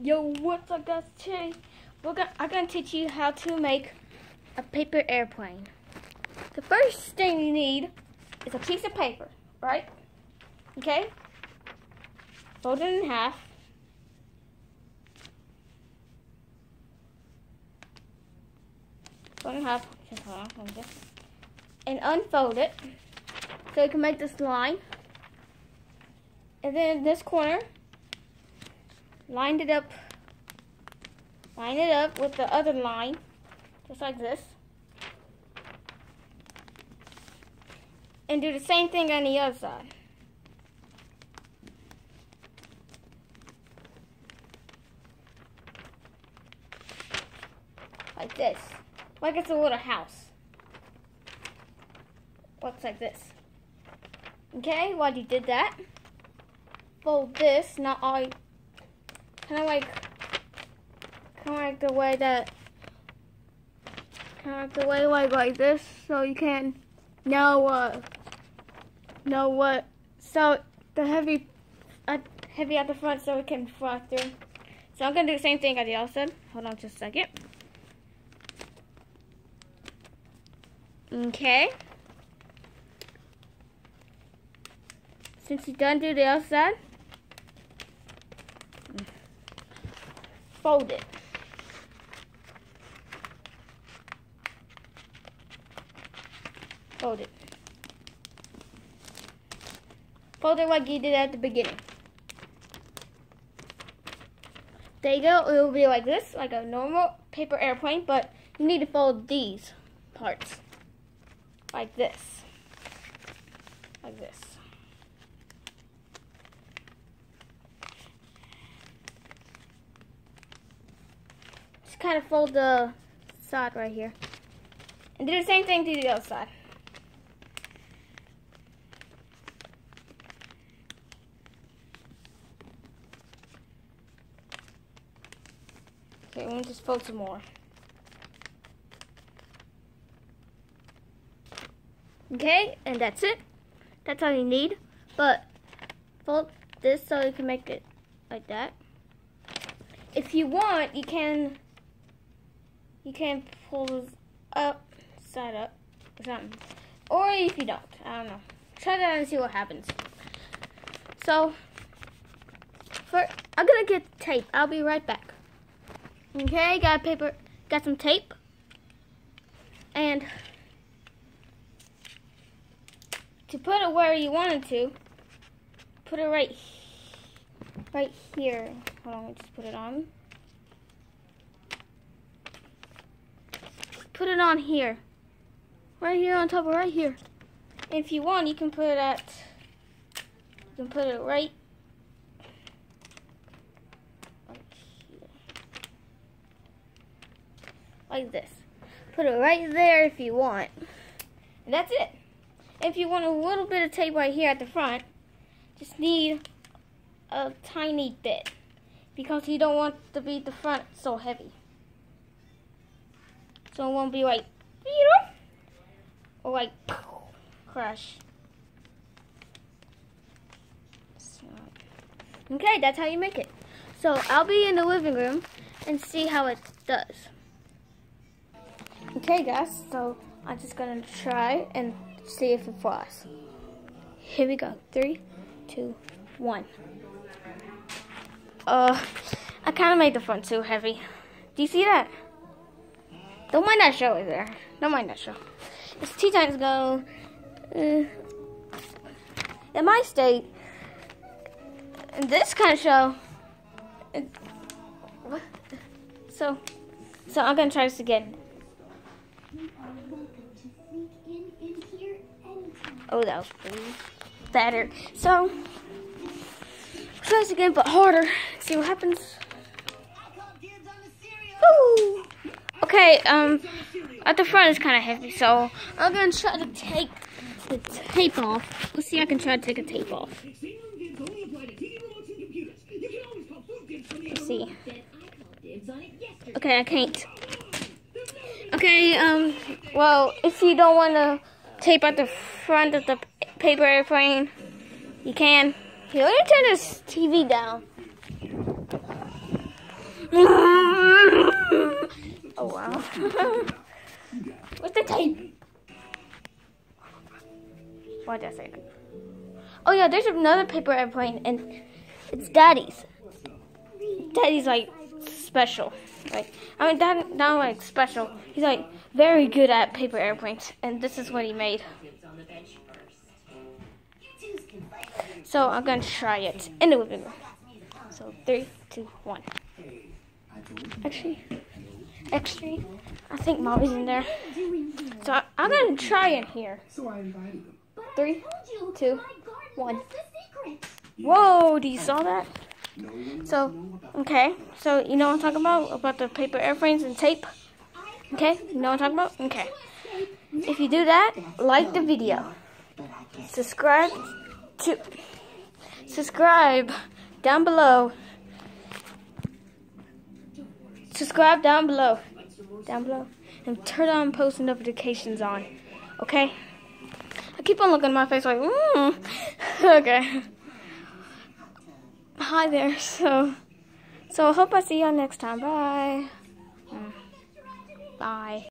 Yo, what's up guys? Today I'm gonna teach you how to make a paper airplane. The first thing you need is a piece of paper, right? Okay? Fold it in half. Fold it in half. Just hold on, and unfold it so you can make this line. And then this corner, line it up with the other line, just like this. And do the same thing on the other side. Like this. Like it's a little house. Looks like this. Okay, while you did that, fold this, not all, kind of like the way that, like this, so you can know what, so the heavy at the front, so it can fly through. So I'm gonna do the same thing I did also. Hold on just a second. Okay. Since you're done, do the other side. Fold it. Fold it. Fold it like you did at the beginning. There you go. It will be like this, like a normal paper airplane, but you need to fold these parts like this. Like this. Just kind of fold the side right here. And do the same thing to the other side. Okay, we'll just fold some more. Okay, and that's it. That's all you need. But fold this so you can make it like that. If you want, you can pull this up, side up, or something. Or if you don't, I don't know. Try that and see what happens. So, I'm gonna get tape. I'll be right back. Okay, got some tape. And to put it where you want it to, put it right here. Hold on, let me just put it on. Put it on here. Right here on top of right here. And if you want, you can put it right here. Like this. Put it right there if you want. And that's it. If you want a little bit of tape right here at the front, just need a tiny bit, because you don't want the front so heavy. So it won't be like, or like, crash. So, okay, that's how you make it. So I'll be in the living room and see how it does. Okay guys, so I'm just gonna try and see if it flies. Here we go. 3, 2, 1. I kind of made the front too heavy. Do you see that? Don't mind that show there. Don't mind that show. It's 2 times ago. In my state, in this kind of show. So I'm gonna try this again. Oh, that was pretty better. So, try this again, but harder. See what happens. Woo! Okay, at the front is kind of heavy, so I'm gonna try to take the tape off. Let's see if I can try to take the tape off. Let's see. Okay, I can't. Okay, well, if you don't want to tape at the front of the paper airplane, you can. Here, let me turn this TV down. Oh wow. What's the tape? Why did I say that? Oh yeah, there's another paper airplane and it's Daddy's. Daddy's like special. Like not like special. He's like very good at paper airplanes, and this is what he made. So I'm gonna try it in the living room. So 3, 2, 1. Actually, I think Mommy's in there. So I'm gonna try in here. 3, 2, 1. Whoa! Do you saw that? So, okay. So you know what I'm talking about the paper airplanes and tape. Okay, you know what I'm talking about? Okay. If you do that, like the video. Subscribe down below. Subscribe down below, and turn on post notifications on. Okay? I keep on looking at my face like, Okay. Hi there. So I hope I see y'all next time. Bye. Bye.